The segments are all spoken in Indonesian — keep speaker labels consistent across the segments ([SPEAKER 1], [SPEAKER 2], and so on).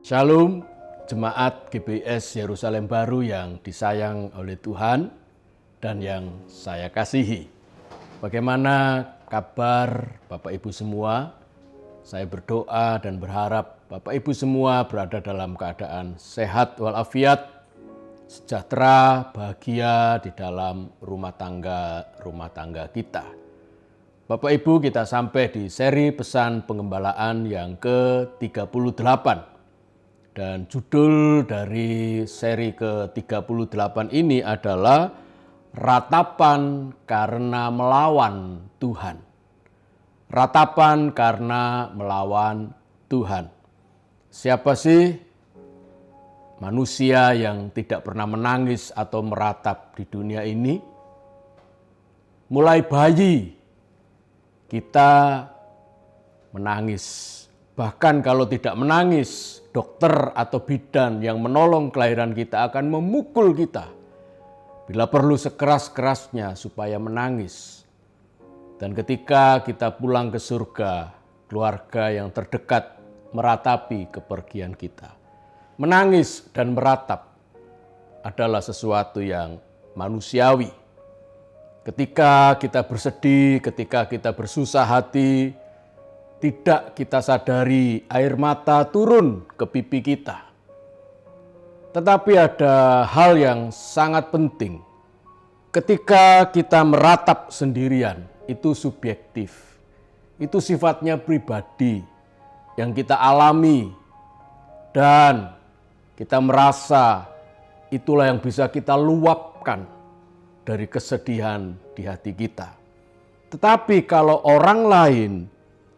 [SPEAKER 1] Shalom, jemaat GBS Yerusalem Baru yang disayang oleh Tuhan dan yang saya kasihi. Bagaimana kabar Bapak Ibu semua? Saya berdoa dan berharap Bapak Ibu semua berada dalam keadaan sehat walafiat, sejahtera, bahagia di dalam rumah tangga kita. Bapak Ibu, kita sampai di seri pesan pengembalaan yang ke-38. Dan judul dari seri ke-38 ini adalah Ratapan karena melawan Tuhan. Ratapan karena melawan Tuhan. Siapa sih manusia yang tidak pernah menangis atau meratap di dunia ini? Mulai bayi kita menangis. Bahkan kalau tidak menangis, dokter atau bidan yang menolong kelahiran kita akan memukul kita. Bila perlu sekeras-kerasnya supaya menangis. Dan ketika kita pulang ke surga, keluarga yang terdekat meratapi kepergian kita. Menangis dan meratap adalah sesuatu yang manusiawi. Ketika kita bersedih, ketika kita bersusah hati, tidak kita sadari air mata turun ke pipi kita. Tetapi ada hal yang sangat penting. Ketika kita meratap sendirian, itu subjektif. Itu sifatnya pribadi yang kita alami. Dan kita merasa itulah yang bisa kita luapkan dari kesedihan di hati kita. Tetapi kalau orang lain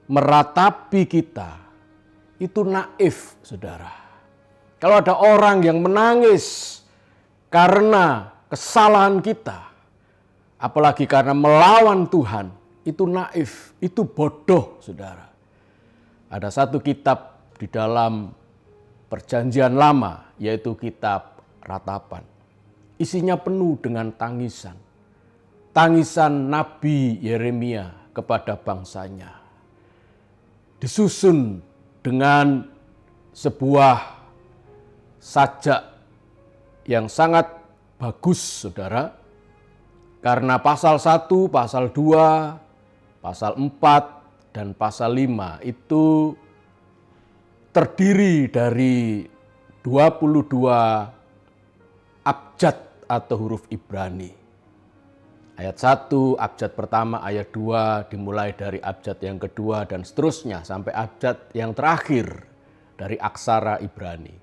[SPEAKER 1] meratapi kita, itu naif, saudara. Kalau ada orang yang menangis karena kesalahan kita, apalagi karena melawan Tuhan, itu naif, itu bodoh, saudara. Ada satu kitab di dalam Perjanjian Lama, yaitu kitab Ratapan. Isinya penuh dengan tangisan. Tangisan Nabi Yeremia kepada bangsanya. Disusun dengan sebuah sajak yang sangat bagus, saudara. Karena pasal 1, pasal 2, pasal 4, dan pasal 5 itu terdiri dari 22 abjad atau huruf Ibrani. Ayat 1, abjad pertama, ayat 2 dimulai dari abjad yang kedua dan seterusnya sampai abjad yang terakhir dari aksara Ibrani.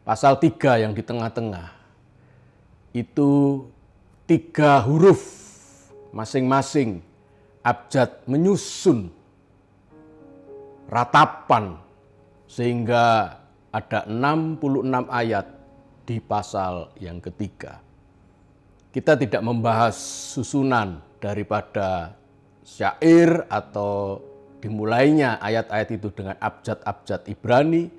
[SPEAKER 1] Pasal 3 yang di tengah-tengah itu 3 huruf masing-masing abjad menyusun ratapan sehingga ada 66 ayat di pasal yang ketiga. Kita tidak membahas susunan daripada syair atau dimulainya ayat-ayat itu dengan abjad-abjad Ibrani.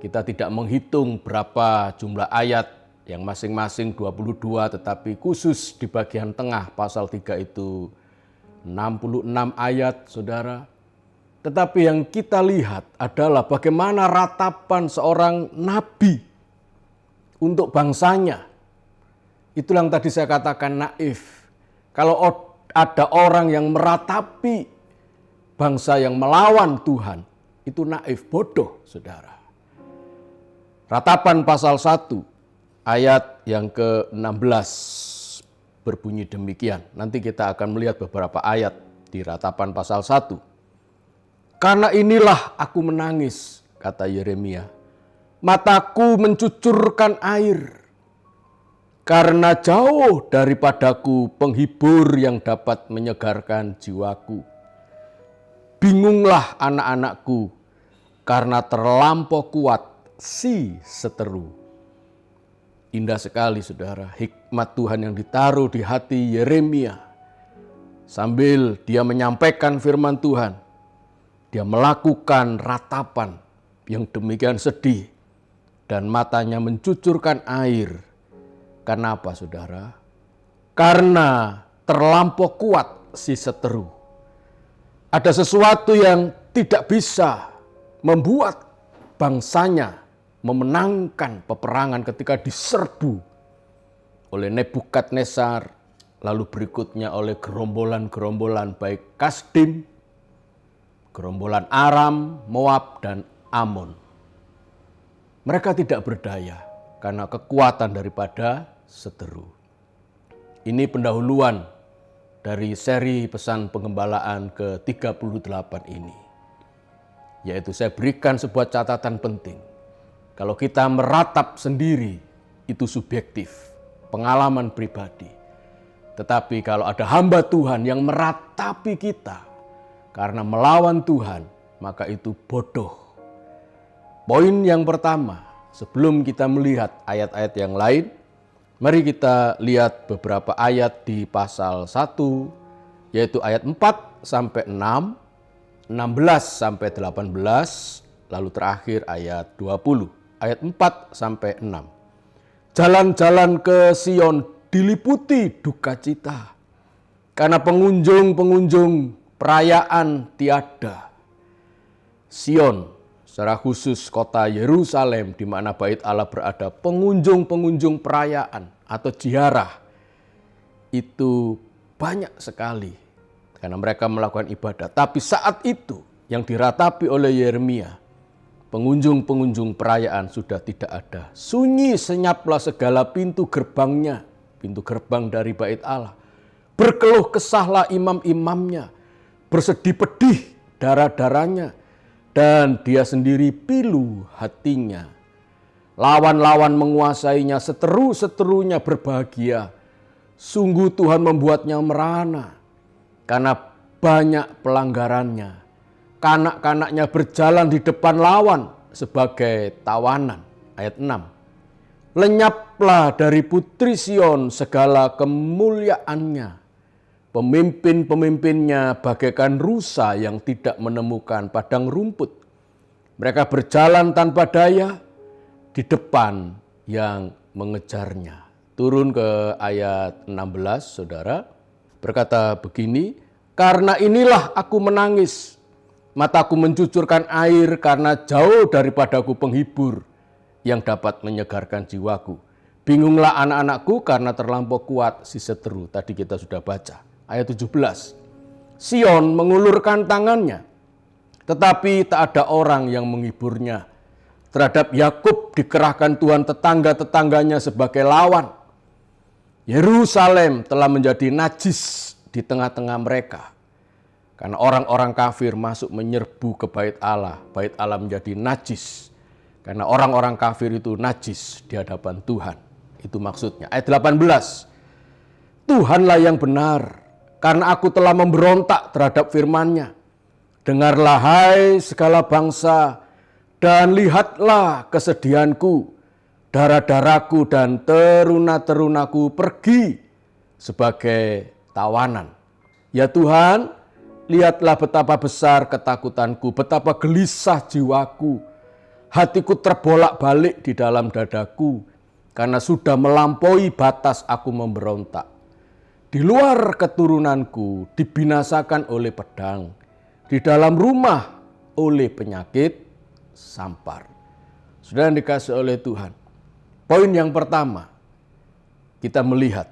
[SPEAKER 1] Kita tidak menghitung berapa jumlah ayat yang masing-masing 22, tetapi khusus di bagian tengah pasal 3 itu 66 ayat, saudara. Tetapi yang kita lihat adalah bagaimana ratapan seorang nabi untuk bangsanya. Itulah yang tadi saya katakan naif. Kalau ada orang yang meratapi bangsa yang melawan Tuhan, itu naif, bodoh, saudara. Ratapan pasal 1, ayat yang ke-16 berbunyi demikian. Nanti kita akan melihat beberapa ayat di ratapan pasal 1. Karena inilah aku menangis, kata Yeremia. Mataku mencucurkan air. Karena jauh daripadaku penghibur yang dapat menyegarkan jiwaku. Bingunglah anak-anakku karena terlampau kuat si seteru. Indah sekali, saudara, hikmat Tuhan yang ditaruh di hati Yeremia. Sambil dia menyampaikan firman Tuhan, dia melakukan ratapan yang demikian sedih dan matanya mencucurkan air. Kenapa, saudara? Karena terlampau kuat si seteru. Ada sesuatu yang tidak bisa membuat bangsanya memenangkan peperangan ketika diserbu oleh Nebukadnezar, lalu berikutnya oleh gerombolan-gerombolan baik Kasdim, gerombolan Aram, Moab, dan Amon. Mereka tidak berdaya karena kekuatan daripada seteru. Ini pendahuluan dari seri pesan pengembalaan ke-38 ini. Yaitu saya berikan sebuah catatan penting. Kalau kita meratap sendiri, itu subjektif, pengalaman pribadi. Tetapi kalau ada hamba Tuhan yang meratapi kita karena melawan Tuhan, maka itu bodoh. Poin yang pertama, sebelum kita melihat ayat-ayat yang lain, mari kita lihat beberapa ayat di pasal 1, yaitu ayat 4 sampai 6, 16 sampai 18, lalu terakhir ayat 20, ayat 4 sampai 6. Jalan-jalan ke Sion diliputi duka cita, karena pengunjung-pengunjung perayaan tiada. Sion, secara khusus kota Yerusalem di mana Bait Allah berada, pengunjung-pengunjung perayaan atau ziarah itu banyak sekali karena mereka melakukan ibadah. Tapi saat itu yang diratapi oleh Yeremia, pengunjung-pengunjung perayaan sudah tidak ada. Sunyi senyaplah segala pintu gerbangnya, pintu gerbang dari Bait Allah. Berkeluh kesahlah imam-imamnya, bersedih pedih darah-darahnya, dan dia sendiri pilu hatinya. Lawan-lawan menguasainya, seteru-seterunya berbahagia. Sungguh Tuhan membuatnya merana karena banyak pelanggarannya. Kanak-kanaknya berjalan di depan lawan sebagai tawanan. Ayat 6. Lenyaplah dari putri Sion segala kemuliaannya. Pemimpin-pemimpinnya bagaikan rusa yang tidak menemukan padang rumput. Mereka berjalan tanpa daya di depan yang mengejarnya. Turun ke ayat 16, saudara. Berkata begini, karena inilah aku menangis. Mataku mencucurkan air karena jauh daripadaku penghibur yang dapat menyegarkan jiwaku. Bingunglah anak-anakku karena terlampau kuat si seteru. Tadi kita sudah baca. Ayat 17. Sion mengulurkan tangannya, tetapi tak ada orang yang menghiburnya. Terhadap Yakub dikerahkan Tuhan tetangga-tetangganya sebagai lawan. Yerusalem telah menjadi najis di tengah-tengah mereka. Karena orang-orang kafir masuk menyerbu ke Bait Allah. Bait Allah menjadi najis. Karena orang-orang kafir itu najis di hadapan Tuhan. Itu maksudnya. Ayat 18. Tuhanlah yang benar, karena aku telah memberontak terhadap firman-Nya. Dengarlah hai segala bangsa, dan lihatlah kesedihanku. Darah-darahku dan teruna-terunaku pergi sebagai tawanan. Ya Tuhan, lihatlah betapa besar ketakutanku, betapa gelisah jiwaku. Hatiku terbolak-balik di dalam dadaku, karena sudah melampaui batas aku memberontak. Di luar keturunanku dibinasakan oleh pedang, di dalam rumah oleh penyakit sampar. Sudah dikasih oleh Tuhan. Poin yang pertama, kita melihat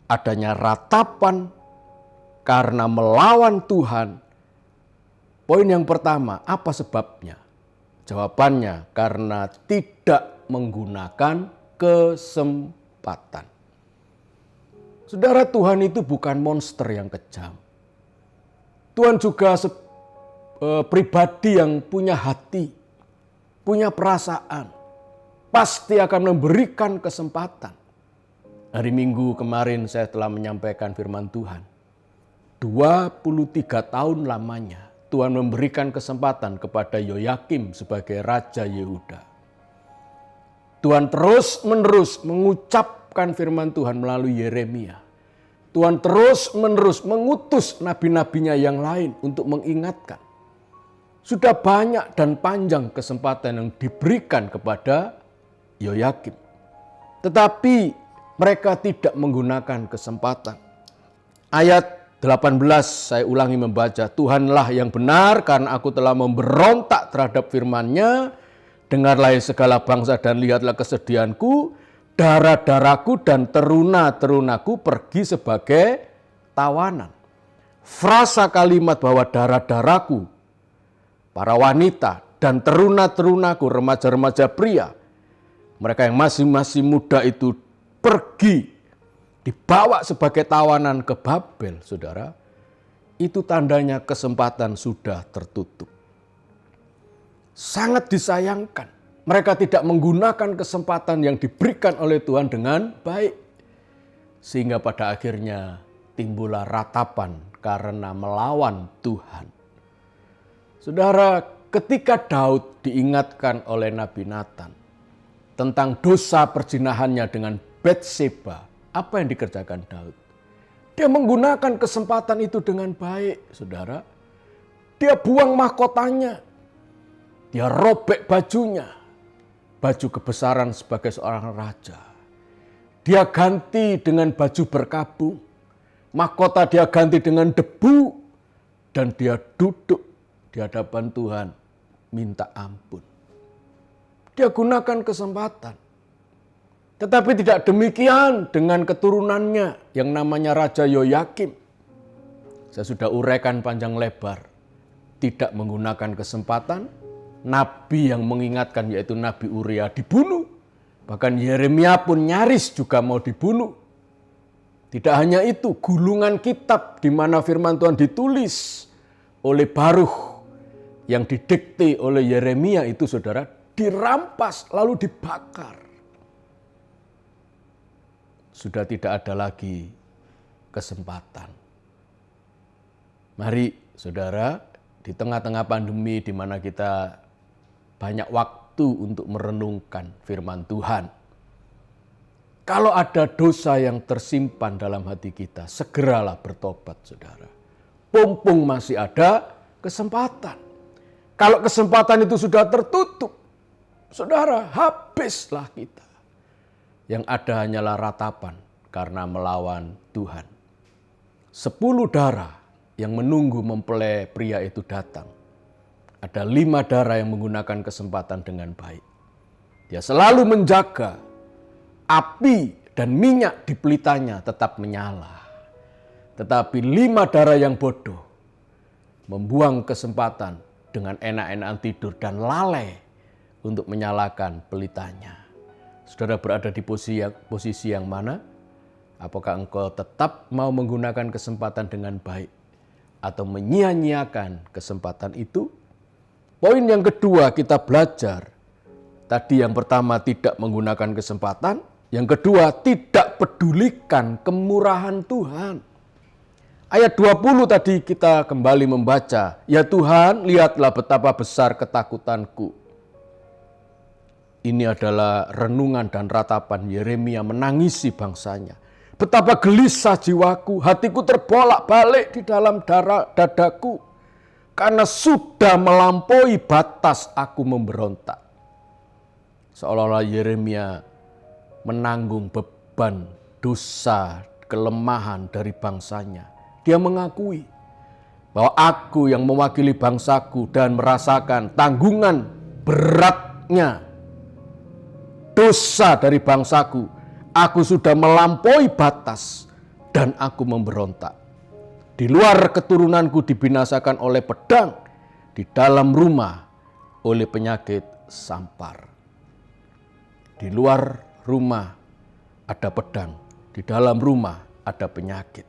[SPEAKER 1] adanya ratapan karena melawan Tuhan. Poin yang pertama, apa sebabnya? Jawabannya karena tidak menggunakan kesempatan. Saudara, Tuhan itu bukan monster yang kejam. Tuhan juga pribadi yang punya hati, punya perasaan. Pasti akan memberikan kesempatan. Hari Minggu kemarin saya telah menyampaikan firman Tuhan. 23 tahun lamanya Tuhan memberikan kesempatan kepada Yoyakim sebagai Raja Yehuda. Tuhan terus-menerus mengucapkan firman Tuhan melalui Yeremia. Tuhan terus-menerus mengutus nabi-nabinya yang lain untuk mengingatkan. Sudah banyak dan panjang kesempatan yang diberikan kepada Yoyakim. Tetapi mereka tidak menggunakan kesempatan. Ayat 18 saya ulangi membaca, Tuhanlah yang benar karena aku telah memberontak terhadap firman-Nya. Dengarlah segala bangsa dan lihatlah kesedihanku, darah-darahku dan teruna-terunaku pergi sebagai tawanan. Frasa kalimat bahwa darah-darahku, para wanita dan teruna-terunaku, remaja-remaja pria, mereka yang masih muda itu pergi, dibawa sebagai tawanan ke Babel, saudara. Itu tandanya kesempatan sudah tertutup. Sangat disayangkan, mereka tidak menggunakan kesempatan yang diberikan oleh Tuhan dengan baik. Sehingga pada akhirnya timbullah ratapan karena melawan Tuhan. Saudara, ketika Daud diingatkan oleh Nabi Nathan tentang dosa perzinahannya dengan Batseba, apa yang dikerjakan Daud? Dia menggunakan kesempatan itu dengan baik, saudara. Dia buang mahkotanya. Dia robek bajunya. Baju kebesaran sebagai seorang raja. Dia ganti dengan baju berkabung. Mahkota dia ganti dengan debu. Dan dia duduk di hadapan Tuhan minta ampun. Dia gunakan kesempatan. Tetapi tidak demikian dengan keturunannya yang namanya Raja Yoyakim. Saya sudah uraikan panjang lebar. Tidak menggunakan kesempatan. Nabi yang mengingatkan yaitu Nabi Uria dibunuh. Bahkan Yeremia pun nyaris juga mau dibunuh. Tidak hanya itu, gulungan kitab di mana firman Tuhan ditulis oleh Baruch yang didikte oleh Yeremia itu, saudara, dirampas lalu dibakar. Sudah tidak ada lagi kesempatan. Mari, saudara, di tengah-tengah pandemi di mana kita banyak waktu untuk merenungkan firman Tuhan. Kalau ada dosa yang tersimpan dalam hati kita, segeralah bertobat, saudara. Mumpung masih ada kesempatan. Kalau kesempatan itu sudah tertutup, saudara, habislah kita. Yang ada hanyalah ratapan karena melawan Tuhan. 10 darah yang menunggu mempelai pria itu datang. Ada 5 darah yang menggunakan kesempatan dengan baik. Dia selalu menjaga api dan minyak di pelitanya tetap menyala. Tetapi 5 darah yang bodoh membuang kesempatan dengan enak-enakan tidur dan lalai untuk menyalakan pelitanya. Saudara berada di posisi yang mana? Apakah engkau tetap mau menggunakan kesempatan dengan baik atau menyia-nyiakan kesempatan itu? Poin yang kedua kita belajar. Tadi yang pertama tidak menggunakan kesempatan. Yang kedua tidak pedulikan kemurahan Tuhan. Ayat 20 tadi kita kembali membaca. Ya Tuhan, lihatlah betapa besar ketakutanku. Ini adalah renungan dan ratapan Yeremia menangisi bangsanya. Betapa gelisah jiwaku, hatiku terbolak-balik di dalam dadaku. Karena sudah melampaui batas aku memberontak. Seolah-olah Yeremia menanggung beban dosa, kelemahan dari bangsanya. Dia mengakui bahwa aku yang mewakili bangsaku dan merasakan tanggungan beratnya dosa dari bangsaku. Aku sudah melampaui batas dan aku memberontak. Di luar keturunanku dibinasakan oleh pedang, di dalam rumah oleh penyakit sampar. Di luar rumah ada pedang, di dalam rumah ada penyakit.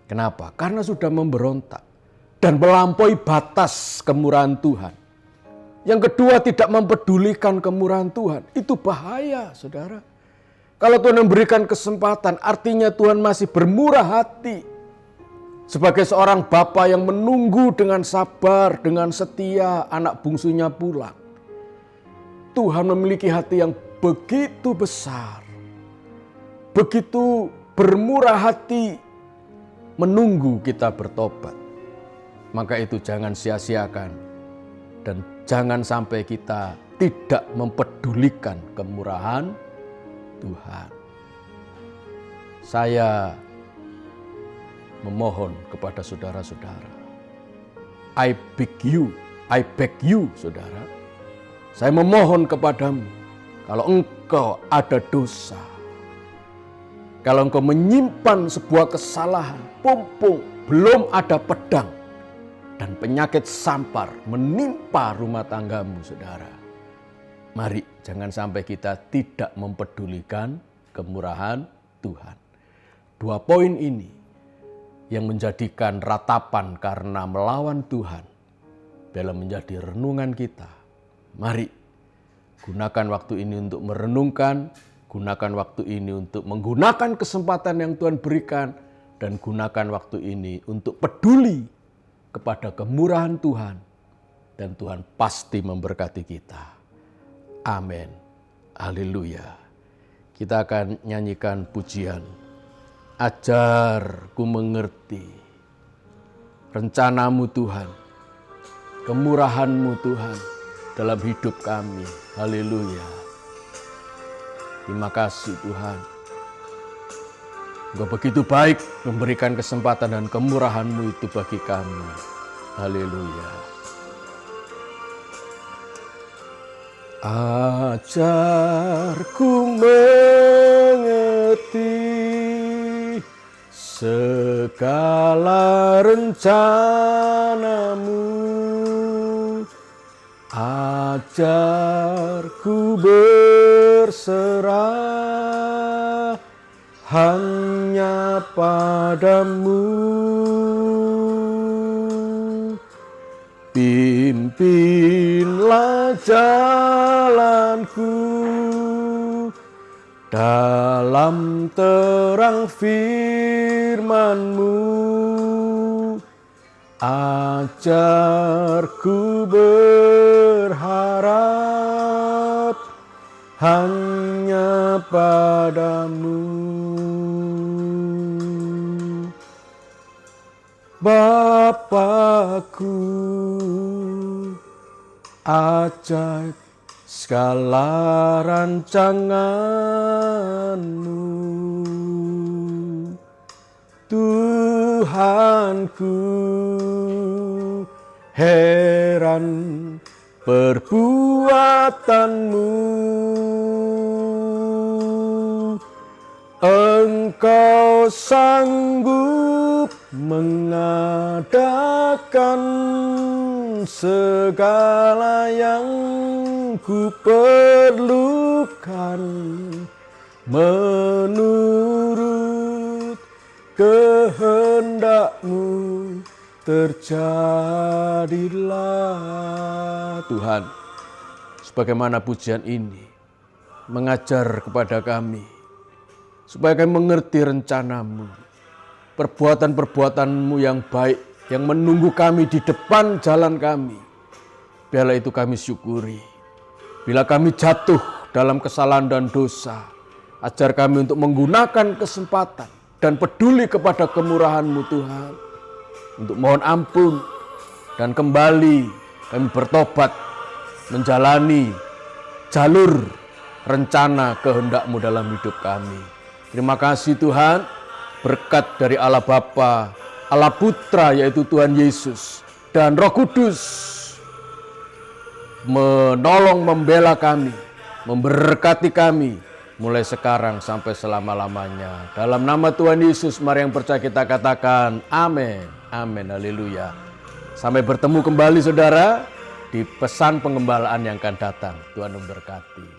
[SPEAKER 1] Kenapa? Karena sudah memberontak dan melampaui batas kemurahan Tuhan. Yang kedua, tidak mempedulikan kemurahan Tuhan. Itu bahaya, saudara. Kalau Tuhan memberikan kesempatan, artinya Tuhan masih bermurah hati. Sebagai seorang bapa yang menunggu dengan sabar, dengan setia anak bungsunya pulang. Tuhan memiliki hati yang begitu besar. Begitu bermurah hati menunggu kita bertobat. Maka itu jangan sia-siakan. Dan jangan sampai kita tidak mempedulikan kemurahan Tuhan. Saya memohon kepada saudara-saudara. I beg you, saudara. Saya memohon kepadamu, kalau engkau ada dosa, kalau engkau menyimpan sebuah kesalahan, pumpung, belum ada pedang, dan penyakit sampar menimpa rumah tanggamu, saudara. Mari jangan sampai kita tidak mempedulikan kemurahan Tuhan. 2 poin ini yang menjadikan ratapan karena melawan Tuhan dalam menjadi renungan kita. Mari gunakan waktu ini untuk merenungkan, gunakan waktu ini untuk menggunakan kesempatan yang Tuhan berikan, dan gunakan waktu ini untuk peduli kepada kemurahan Tuhan, dan Tuhan pasti memberkati kita. Amin. Haleluya. Kita akan nyanyikan pujian. Ajar ku mengerti rencanamu Tuhan, kemurahanmu Tuhan dalam hidup kami. Haleluya. Terima kasih Tuhan. Engkau begitu baik memberikan kesempatan dan kemurahan-Mu itu bagi kami. Haleluya. Ajarku mengerti segala rencana-Mu. Ajarku berserah hanya padamu. Pimpinlah jalanku dalam terang firman-Mu. Ajarku berharap hanya padamu. Bapakku, ajaib segala rancangan-Mu. Tuhanku, heran perbuatan-Mu. Engkau sanggup mengadakan segala yang ku perlukan menurut kehendak-Mu. Terjadilah Tuhan, sebagaimana pujian ini mengajar kepada kami, supaya kami mengerti rencana-Mu, perbuatan-perbuatan-Mu yang baik, yang menunggu kami di depan jalan kami. Biarlah itu kami syukuri. Bila kami jatuh dalam kesalahan dan dosa, ajar kami untuk menggunakan kesempatan dan peduli kepada kemurahan-Mu Tuhan, untuk mohon ampun dan kembali kami bertobat menjalani jalur rencana kehendak-Mu dalam hidup kami. Terima kasih Tuhan, berkat dari Allah Bapa, Allah Putra yaitu Tuhan Yesus, dan Roh Kudus menolong membela kami, memberkati kami mulai sekarang sampai selama-lamanya. Dalam nama Tuhan Yesus, mari yang percaya kita katakan amin. Amin, haleluya. Sampai bertemu kembali saudara di pesan pengembalaan yang akan datang. Tuhan memberkati.